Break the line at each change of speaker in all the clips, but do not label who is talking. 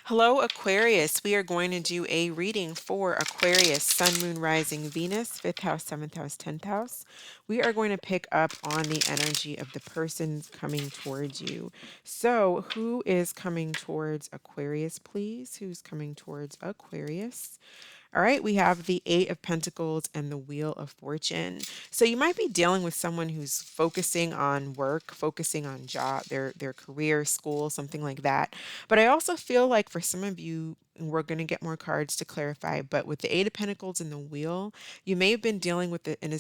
Hello, Aquarius. We are going to do a reading for Aquarius, Sun, Moon, Rising, Venus, 5th house, 7th house, 10th house. We are going to pick up on the energy of the persons coming towards you. So, who is coming towards Aquarius, please? Who's coming towards Aquarius? All right, we have the Eight of Pentacles and the Wheel of Fortune. So you might be dealing with someone who's focusing on work, focusing on job, their career, school, something like that. But I also feel like for some of you, and we're going to get more cards to clarify, but with the Eight of Pentacles and the Wheel, you may have been dealing with it in a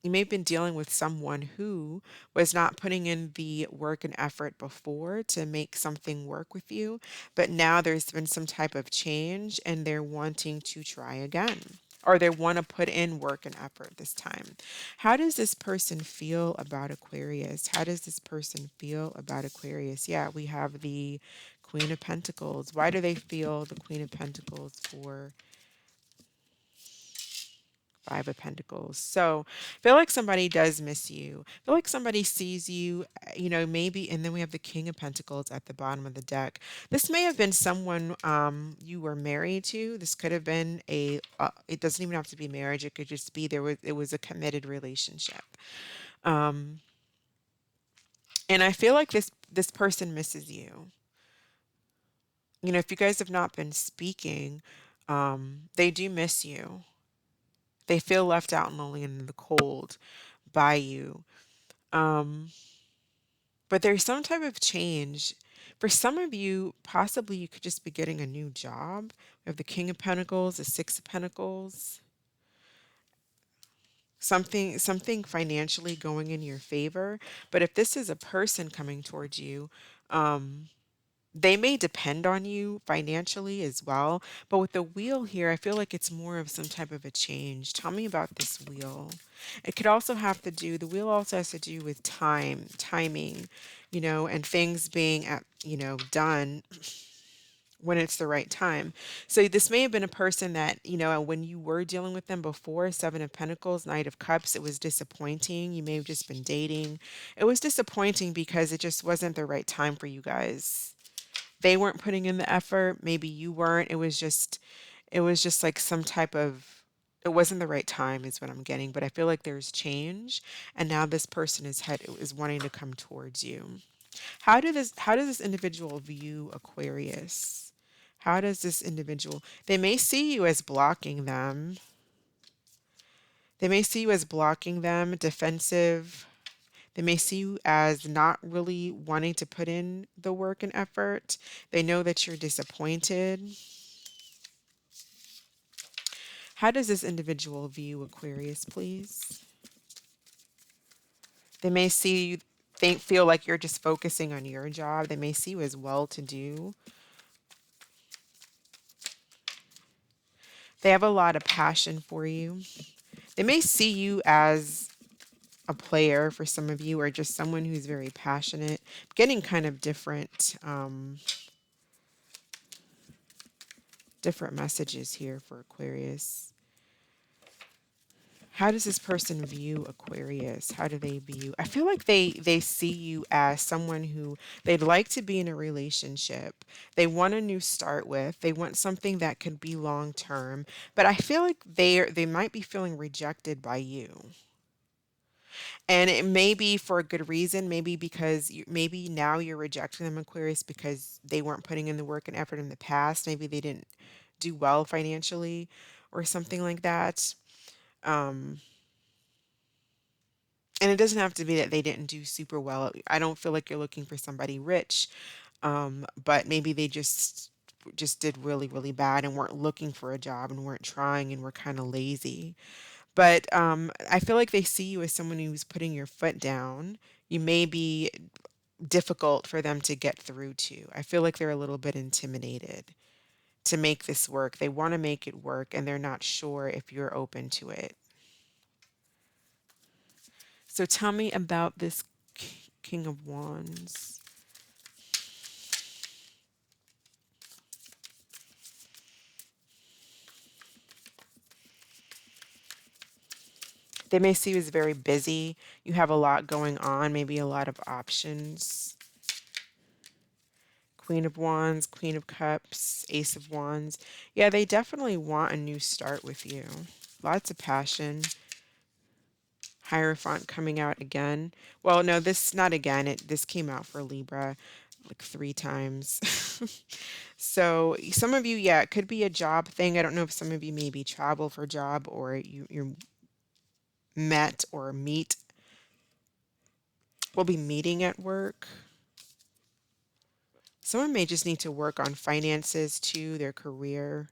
you may have been dealing with someone who was not putting in the work and effort before to make something work with you, but now there's been some type of change and they're wanting to try again. Or they want to put in work and effort this time. How does this person feel about Aquarius? How does this person feel about Aquarius? Yeah, we have the Queen of Pentacles. Why do they feel the Queen of Pentacles for Five of Pentacles? So I feel like somebody does miss you. I feel like somebody sees you, maybe. And then we have the King of Pentacles at the bottom of the deck. This may have been someone you were married to. This could have been it doesn't even have to be marriage. It could just be it was a committed relationship. Um, and I feel like this person misses you. If you guys have not been speaking, they do miss you. They feel left out and lonely and in the cold by you. Um, but there's some type of change. For some of you, possibly you could just be getting a new job. We have the King of Pentacles, the Six of Pentacles, something financially going in your favor. But if this is a person coming towards you, um, they may depend on you financially as well. But with the wheel here, I feel like it's more of some type of a change. Tell me about this wheel. It could also have to do, the wheel also has to do with timing, and things being done when it's the right time. So this may have been a person that, when you were dealing with them before, Seven of Pentacles, Knight of Cups, it was disappointing. You may have just been dating. It was disappointing because it just wasn't the right time for you guys. They weren't putting in the effort, maybe you weren't. It was just like some type of, it wasn't the right time is what I'm getting, but I feel like there's change and now this person is wanting to come towards you. How does this individual view Aquarius? How does this individual, they may see you as blocking them. They may see you as blocking them, defensive. They may see you as not really wanting to put in the work and effort. They know that you're disappointed. How does this individual view Aquarius, please? They may see you, feel like you're just focusing on your job. They may see you as well-to-do. They have a lot of passion for you. They may see you as a player for some of you, or just someone who's very passionate. Getting kind of different messages here for Aquarius. How does this person view Aquarius? How do they view? I feel like they see you as someone who they'd like to be in a relationship. They want a new start with. They want something that could be long term. But I feel like they might be feeling rejected by you. And it may be for a good reason, maybe because maybe now you're rejecting them, Aquarius, because they weren't putting in the work and effort in the past. Maybe they didn't do well financially or something like that. Um, and it doesn't have to be that they didn't do super well. I don't feel like you're looking for somebody rich, but maybe they just did really, really bad and weren't looking for a job and weren't trying and were kind of lazy. But I feel like they see you as someone who's putting your foot down. You may be difficult for them to get through to. I feel like they're a little bit intimidated to make this work. They want to make it work and they're not sure if you're open to it. So tell me about this King of Wands. They may see you as very busy. You have a lot going on, maybe a lot of options. Queen of Wands, Queen of Cups, Ace of Wands. Yeah, they definitely want a new start with you. Lots of passion. Hierophant coming out again. Well, no, this not again. This came out for Libra like 3 times. So some of you, yeah, it could be a job thing. I don't know if some of you maybe travel for job, or you're met or meet. Will be meeting at work. Someone may just need to work on finances too, their career.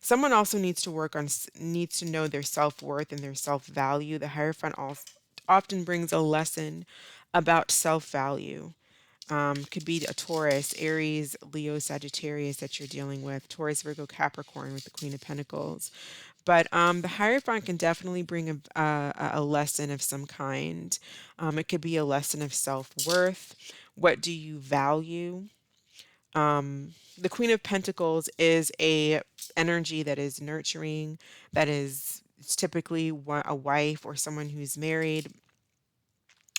Someone also needs to needs to know their self-worth and their self-value. The Hierophant often brings a lesson about self-value. Could be a Taurus, Aries, Leo, Sagittarius that you're dealing with. Taurus, Virgo, Capricorn with the Queen of Pentacles. But the Hierophant can definitely bring a lesson of some kind. It could be a lesson of self-worth. What do you value? The Queen of Pentacles is a energy that is nurturing, that is it's typically a wife or someone who's married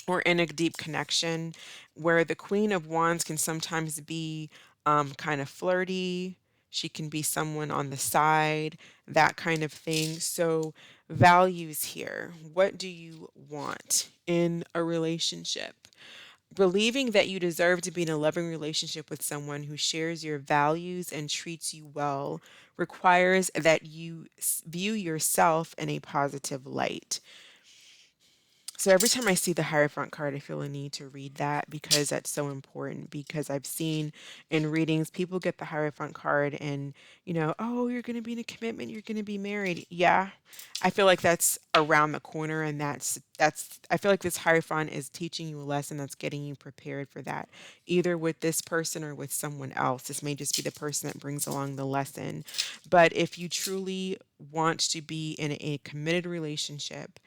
or in a deep connection, where the Queen of Wands can sometimes be kind of flirty. She can be someone on the side, that kind of thing. So, values here. What do you want in a relationship? Believing that you deserve to be in a loving relationship with someone who shares your values and treats you well requires that you view yourself in a positive light. So every time I see the Hierophant card, I feel a need to read that because that's so important. Because I've seen in readings, people get the Hierophant card and, oh, you're going to be in a commitment, you're going to be married. Yeah, I feel like that's around the corner, and I feel like this Hierophant is teaching you a lesson that's getting you prepared for that, either with this person or with someone else. This may just be the person that brings along the lesson. But if you truly want to be in a committed relationship,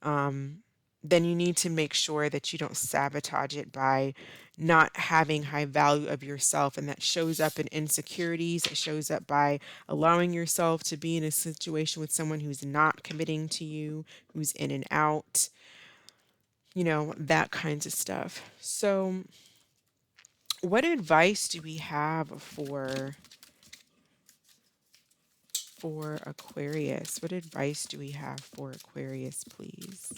um, then you need to make sure that you don't sabotage it by not having high value of yourself. And that shows up in insecurities. It shows up by allowing yourself to be in a situation with someone who's not committing to you, who's in and out, that kinds of stuff. So, what advice do we have for Aquarius? What advice do we have for Aquarius, please?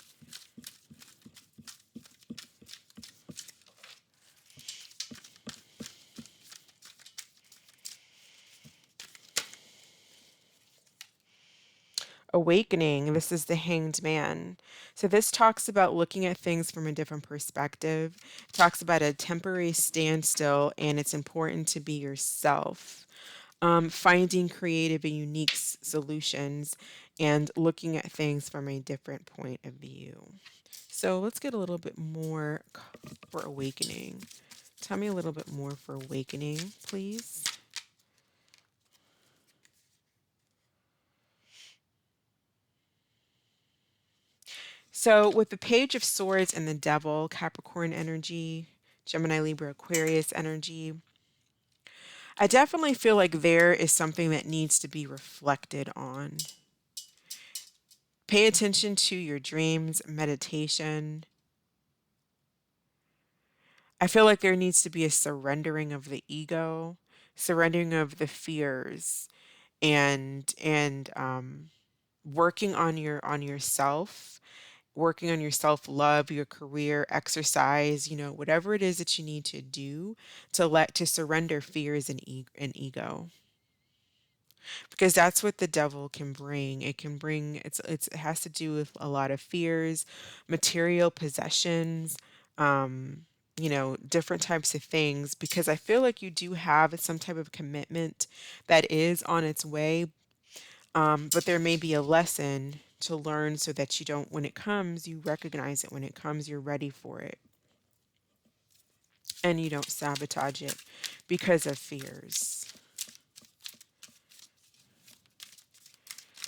Awakening. This is the Hanged Man. So this talks about looking at things from a different perspective. It talks about a temporary standstill, and it's important to be yourself. Finding creative and unique solutions, and looking at things from a different point of view. So let's get a little bit more for awakening. Tell me a little bit more for awakening, please. So with the Page of Swords and the Devil, Capricorn energy, Gemini, Libra, Aquarius energy, I definitely feel like there is something that needs to be reflected on. Pay attention to your dreams, meditation. I feel like there needs to be a surrendering of the ego, surrendering of the fears, and working on yourself, working on your self-love, your career, exercise, whatever it is that you need to do to surrender fears and ego. Because that's what the devil can bring. It can bring it has to do with a lot of fears, material possessions, different types of things, because I feel like you do have some type of commitment that is on its way. But there may be a lesson to learn so that you don't, when it comes, you recognize it. When it comes, you're ready for it. And you don't sabotage it because of fears.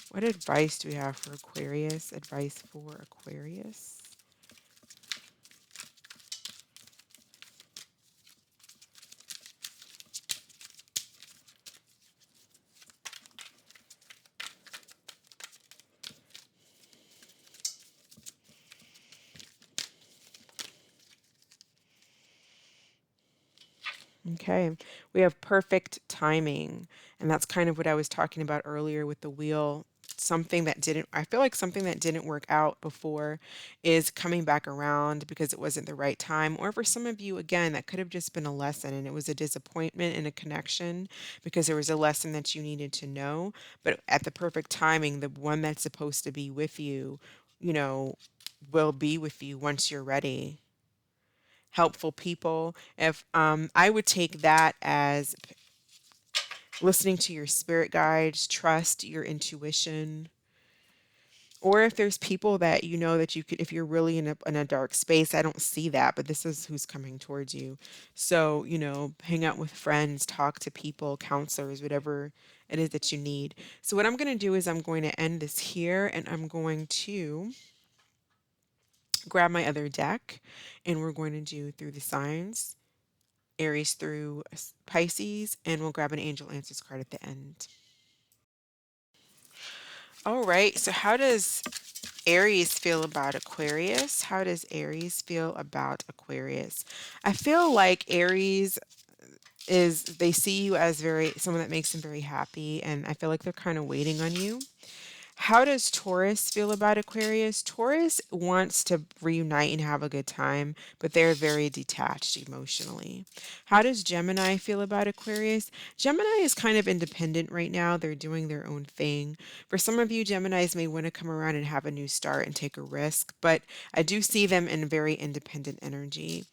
What advice do we have for Aquarius? Advice for Aquarius? Okay, we have perfect timing. And that's kind of what I was talking about earlier with the wheel. Something that didn't, I feel like something that didn't work out before is coming back around because it wasn't the right time. Or for some of you, again, that could have just been a lesson and it was a disappointment in a connection because there was a lesson that you needed to know. But at the perfect timing, the one that's supposed to be with you, you know, will be with you once you're ready. Helpful people. If I would take that as listening to your spirit guides, trust your intuition, or if there's people that you know that you could, if you're really in a dark space, I don't see that, but this is who's coming towards you. So, hang out with friends, talk to people, counselors, whatever it is that you need. So, what I'm going to do is I'm going to end this here and I'm going to grab my other deck and we're going to do through the signs, Aries through Pisces, and we'll grab an angel answers card at the end. All right, so how does Aries feel about Aquarius? How does Aries feel about Aquarius? I feel like Aries is, they see you as very, someone that makes them very happy, and I feel like they're kind of waiting on you. How does Taurus feel about Aquarius? Taurus wants to reunite and have a good time, but they're very detached emotionally. How does Gemini feel about Aquarius? Gemini is kind of independent right now. They're doing their own thing. For some of you, Geminis may want to come around and have a new start and take a risk, but I do see them in very independent energy.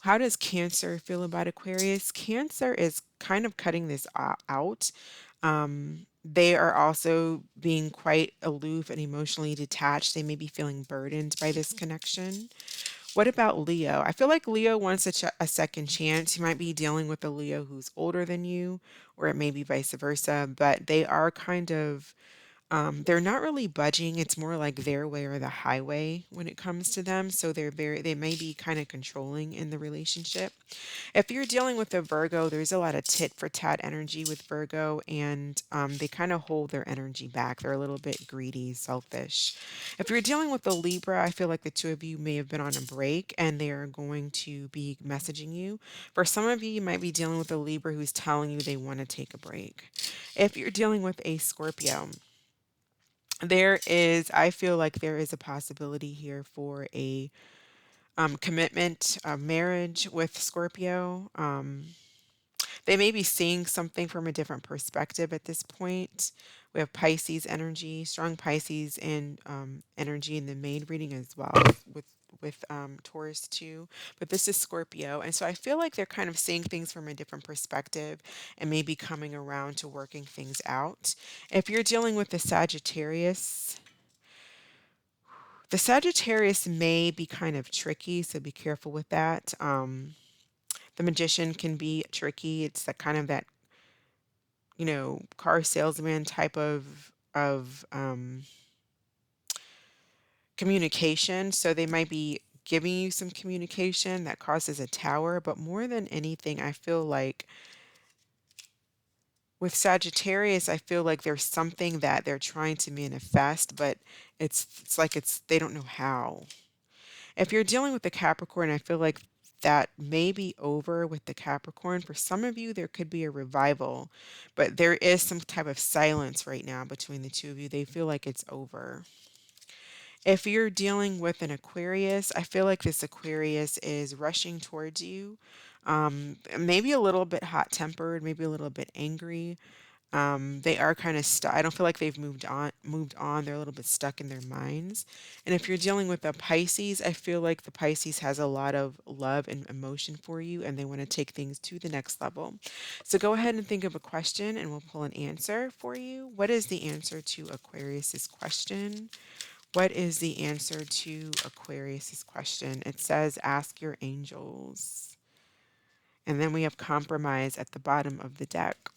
How does Cancer feel about Aquarius? Cancer is kind of cutting this out. They are also being quite aloof and emotionally detached. They may be feeling burdened by this connection. What about Leo? I feel like Leo wants a second chance. You might be dealing with a Leo who's older than you, or it may be vice versa, but they are kind of they're not really budging. It's more like their way or the highway when it comes to them. So they may be kind of controlling in the relationship. If you're dealing with a Virgo, there's a lot of tit for tat energy with Virgo, and they kind of hold their energy back. They're a little bit greedy, selfish. If you're dealing with a Libra, I feel like the two of you may have been on a break and they are going to be messaging you. For some of you, you might be dealing with a Libra who's telling you they want to take a break. If you're dealing with a Scorpio, I feel like there is a possibility here for a commitment, a marriage with Scorpio. They may be seeing something from a different perspective at this point. We have Pisces energy, strong Pisces and energy in the main reading as well with Taurus too. But this is Scorpio, and so I feel like they're kind of seeing things from a different perspective and maybe coming around to working things out. If you're dealing with the Sagittarius may be kind of tricky, so be careful with that. The magician can be tricky. It's that kind of that, car salesman type of communication. So they might be giving you some communication that causes a tower, but more than anything, I feel like with Sagittarius, I feel like there's something that they're trying to manifest, but it's like they don't know how. If you're dealing with the Capricorn, I feel like that may be over with the Capricorn. For some of you, there could be a revival, but there is some type of silence right now between the two of you. They feel like it's over. If you're dealing with an Aquarius, I feel like this Aquarius is rushing towards you. Maybe a little bit hot tempered, maybe a little bit angry. They are kind of stuck. I don't feel like they've moved on. They're a little bit stuck in their minds. And if you're dealing with a Pisces, I feel like the Pisces has a lot of love and emotion for you and they want to take things to the next level. So go ahead and think of a question and we'll pull an answer for you. What is the answer to Aquarius's question? What is the answer to Aquarius's question? It says ask your angels. And then we have compromise at the bottom of the deck.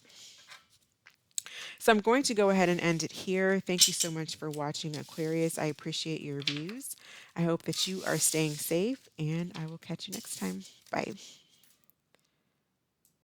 So I'm going to go ahead and end it here. Thank you so much for watching, Aquarius. I appreciate your views. I hope that you are staying safe, and I will catch you next time. Bye.